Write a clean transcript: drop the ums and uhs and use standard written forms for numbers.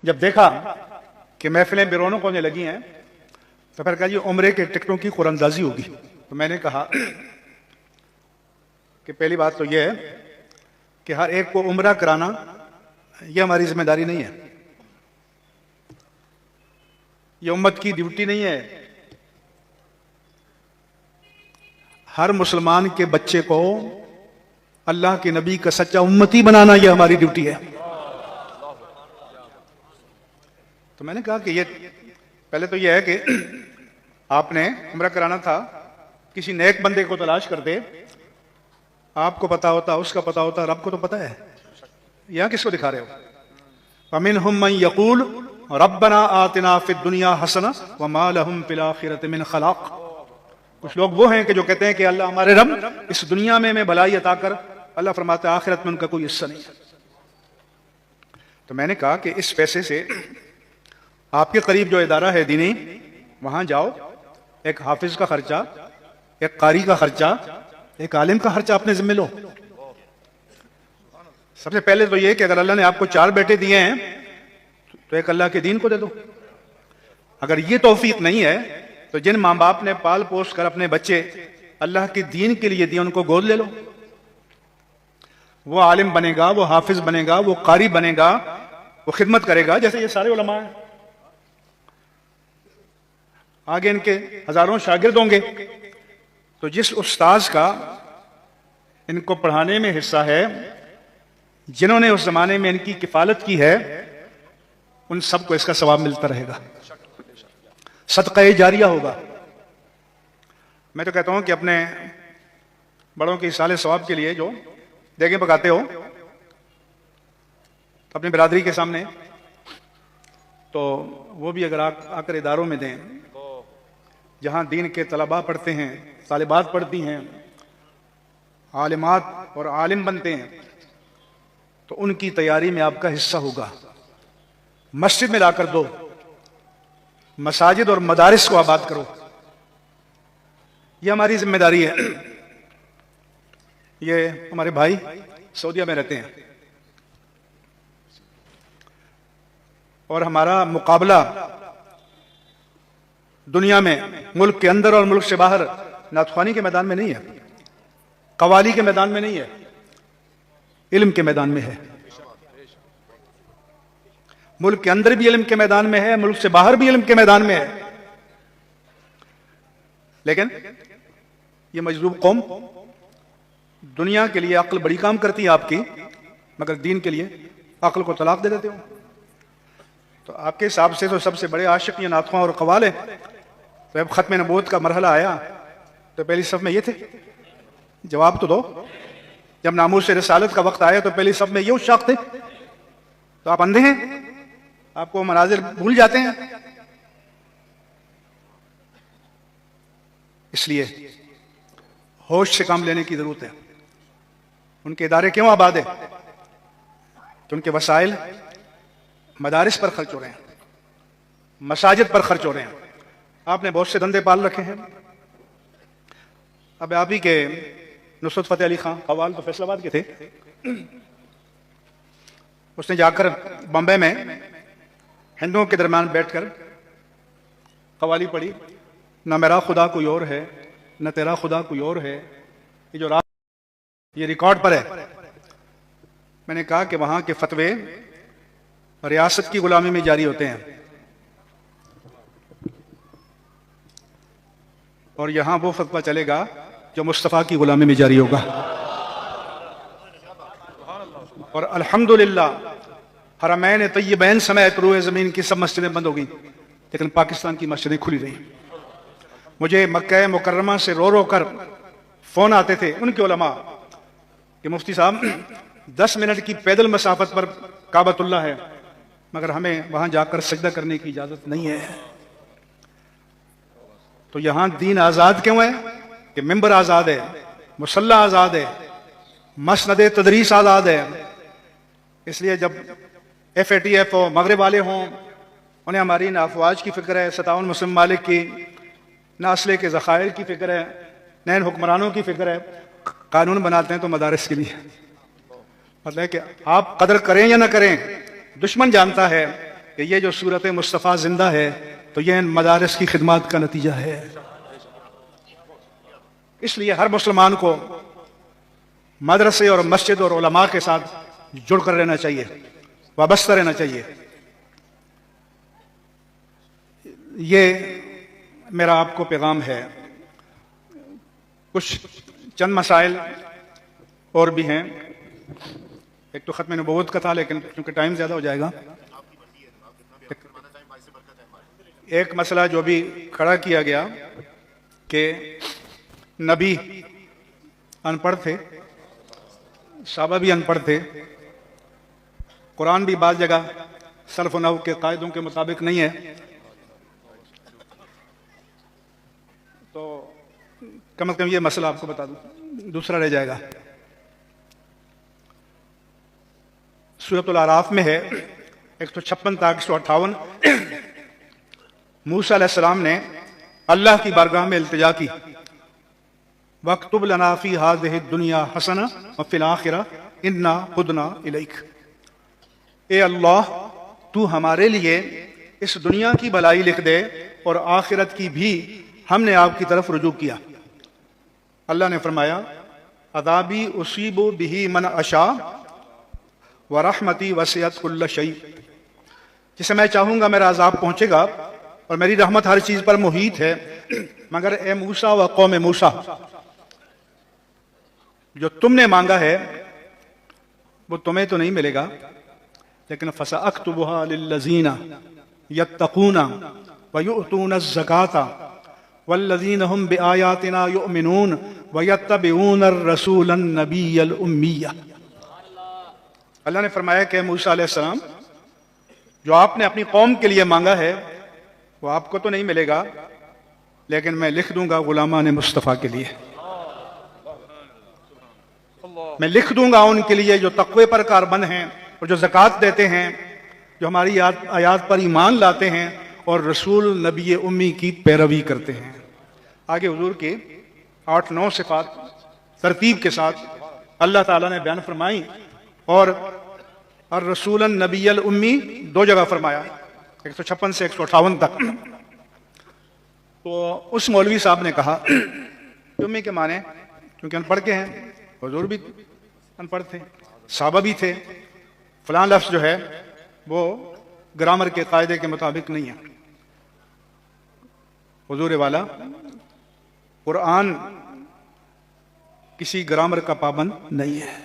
جب دیکھا کہ محفلیں بے رونق ہونے لگی ہیں تو پھر کہا جی عمرے کے ٹکٹوں کی قرآن اندازی ہوگی. تو میں نے کہا کہ پہلی بات تو یہ ہے کہ ہر ایک کو عمرہ کرانا یہ ہماری ذمہ داری نہیں ہے، یہ امت کی ڈیوٹی نہیں ہے. ہر مسلمان کے بچے کو اللہ کے نبی کا سچا امتی بنانا یہ ہماری ڈیوٹی ہے. تو میں نے کہا کہ یہ پہلے تو یہ ہے کہ آپ نے عمرہ کرانا تھا کسی نیک بندے کو تلاش کرتے، آپ کو پتا ہوتا، اس کا پتا ہوتا، رب کو تو پتا ہے. یہاں کس کو دکھا رہے ہو؟ وَمِنْهُمْ مَنْ يَقُولُ رَبَّنَا آتِنَا فِي الدُّنْيَا حَسَنَةً وَمَا لَهُمْ فِي الْآخِرَةِ مِنْ خَلَاقٍ. کچھ لوگ وہ ہیں کہ جو کہتے ہیں کہ اللہ ہمارے رب اس دنیا میں بھلائی عطا کر، اللہ فرماتا ہے آخرت میں ان کا کوئی حصہ نہیں ہے. تو میں نے کہا کہ اس پیسے سے آپ کے قریب جو ادارہ ہے دینی، وہاں جاؤ، ایک حافظ کا خرچہ، ایک قاری کا خرچہ، ایک عالم کا خرچہ اپنے ذمہ لو. سب سے پہلے تو یہ کہ اگر اللہ نے آپ کو 4 بیٹے دیے ہیں تو ایک اللہ کے دین کو دے دو. اگر یہ توفیق نہیں ہے تو جن ماں باپ نے پال پوس کر اپنے بچے اللہ کے دین کے لیے دیے ان کو گود لے لو. وہ عالم بنے گا، وہ حافظ بنے گا، وہ قاری بنے گا، وہ خدمت کرے گا جیسے یہ سارے علماء ہیں. آگے ان کے ہزاروں شاگرد ہوں گے. تو جس استاذ کا ان کو پڑھانے میں حصہ ہے، جنہوں نے اس زمانے میں ان کی کفالت کی ہے، ان سب کو اس کا ثواب ملتا رہے گا، صدقہ جاریہ ہوگا. میں تو کہتا ہوں کہ اپنے بڑوں کے اصالہ ثواب کے لیے جو دیگیں پکاتے ہو اپنی برادری کے سامنے، تو وہ بھی اگر آ کر اداروں میں دیں جہاں دین کے طلباء پڑھتے ہیں، طالبات پڑھتی ہیں، عالمات اور عالم بنتے ہیں، تو ان کی تیاری میں آپ کا حصہ ہوگا. مسجد میں لا کر دو، مساجد اور مدارس کو آباد کرو، یہ ہماری ذمہ داری ہے. یہ ہمارے بھائی سعودیہ میں رہتے ہیں اور ہمارا مقابلہ دنیا میں ملک کے اندر اور ملک سے باہر نعت خوانی کے میدان میں نہیں ہے، قوالی کے میدان میں نہیں ہے، علم کے میدان میں ہے. ملک کے اندر بھی علم کے میدان میں ہے، ملک سے باہر بھی علم کے میدان میں ہے. لیکن یہ مجذوب قوم دنیا کے لیے عقل بڑی کام کرتی ہے آپ کی، مگر دین کے لیے عقل کو طلاق دے دیتے ہو. تو آپ کے حساب سے تو سب سے بڑے عاشق یہ نعت خواں اور قوال ہے. تو اب ختم نبوت کا مرحلہ آیا تو پہلی صف میں یہ تھے. جواب تو دو. جب ناموس رسالت کا وقت آیا تو پہلی صف میں یہ اشاق تھے. تو آپ اندھے ہیں؟ آپ کو مناظر بھول جاتے ہیں؟ اس لیے ہوش سے کام لینے کی ضرورت ہے. ان کے ادارے کیوں آباد ہیں؟ تو ان کے وسائل مدارس پر خرچ ہو رہے ہیں، مساجد پر خرچ ہو رہے ہیں. آپ نے بہت سے دندے پال رکھے ہیں. اب آپ ہی کے نصرت فتح علی خان قوال تو فیصل آباد کے تھے. اس نے جا کر بمبے میں ہندوؤں کے درمیان بیٹھ کر قوالی پڑھی، نہ میرا خدا کوئی اور ہے، نہ تیرا خدا کوئی اور ہے. یہ جو یہ ریکارڈ پر ہے. میں نے کہا کہ وہاں کے فتوے ریاست کی غلامی میں جاری ہوتے ہیں اور یہاں وہ فتویٰ چلے گا جو مصطفیٰ کی غلامی میں جاری ہوگا. اور الحمدللہ حرمین طیبین سمیت روئے زمین کی سب مسجدیں بند ہو گئیں، لیکن پاکستان کی مسجدیں کھلی رہیں. مجھے مکہ مکرمہ سے رو رو کر فون آتے تھے ان کے علماء کہ مفتی صاحب 10 منٹ کی پیدل مسافت پر کعبۃ اللہ ہے، مگر ہمیں وہاں جا کر سجدہ کرنے کی اجازت نہیں ہے. تو یہاں دین آزاد کیوں ہے؟ کہ ممبر آزاد ہے، مصلی آزاد ہے، مسند تدریس آزاد ہے. اس لیے جب FATF ہو، مغرب والے ہوں، انہیں ہماری نہ افواج کی فکر ہے 57 مسلم ممالک کی، نہ اسلحے کے ذخائر کی فکر ہے، نہ ان حکمرانوں کی فکر ہے. قانون بناتے ہیں تو مدارس کے لیے. مطلب ہے کہ آپ قدر کریں یا نہ کریں، دشمن جانتا ہے کہ یہ جو صورت مصطفیٰ زندہ ہے تو یہ ان مدارس کی خدمات کا نتیجہ ہے۔ اس لیے ہر مسلمان کو مدرسے اور مسجد اور علماء کے ساتھ جڑ کر رہنا چاہیے، وابستہ رہنا چاہیے۔ یہ میرا آپ کو پیغام ہے۔ کچھ چند مسائل اور بھی ہیں، ایک تو ختم نبوت کا تھا لیکن کیونکہ ٹائم زیادہ ہو جائے گا، ایک مسئلہ جو بھی کھڑا کیا گیا کہ نبی ان پڑھ تھے، صحابہ بھی ان پڑھ تھے، قرآن بھی بعض جگہ سلف و نحو کے قاعدوں کے مطابق نہیں ہے، تو کم از کم یہ مسئلہ آپ کو بتا دوں۔ دوسرا رہ جائے گا، سورۃ الاعراف میں ہے 156 تا 158، موسیٰ علیہ السلام نے اللہ کی بارگاہ میں التجا کی، وَاكْتُبْ لَنَا فِي هَذِهِ الدُّنْيَا حَسَنَةً وَفِي الْآخِرَةِ إِنَّا هُدْنَا إِلَيْكَ، اے اللہ تو ہمارے لیے اس دنیا کی بھلائی لکھ دے اور آخرت کی بھی ہم نے آپ کی طرف رجوع کیا۔ اللہ نے فرمایا عذابی اصیب بہ من اشاء ورحمتی وسعت کل شیء، جسے میں چاہوں گا میرا عذاب پہنچے گا اور میری رحمت ہر چیز پر محیط ہے، مگر اے موسیٰ و قوم موسیٰ، جو تم نے مانگا ہے وہ تمہیں تو نہیں ملے گا، لیکن فَسَأَكْتُبُهَا لِلَّذِينَ يَتَّقُونَ وَيُؤْتُونَ الزَّكَاةَ وَالَّذِينَ هُمْ بِآيَاتِنَا يُؤْمِنُونَ وَيَتَّبِعُونَ الرَّسُولَ النَّبِيَّ الْأُمِّيَّ۔ اللہ نے فرمایا کہ موسیٰ علیہ السلام، جو آپ نے اپنی قوم کے لیے مانگا ہے وہ آپ کو تو نہیں ملے گا، لیکن میں لکھ دوں گا غلامان مصطفیٰ کے لیے، میں لکھ دوں گا ان کے لیے جو تقوی پر کاربند ہیں اور جو زکوٰۃ دیتے ہیں، جو ہماری آیات پر ایمان لاتے ہیں اور رسول نبی امی کی پیروی کرتے ہیں۔ آگے حضور کی 8-9 صفات ترتیب کے ساتھ اللہ تعالیٰ نے بیان فرمائی، اور الرسول النبی الامی 2 جگہ فرمایا، 156 سے 158 تک۔ تو اس مولوی صاحب نے کہا امی کے معنی کیونکہ ان پڑھ کے ہیں، حضور بھی ان پڑھ تھے، صحابہ بھی تھے، فلاں لفظ جو ہے وہ گرامر کے قاعدے کے مطابق نہیں ہے۔ حضور والا قرآن کسی گرامر کا پابند نہیں ہے۔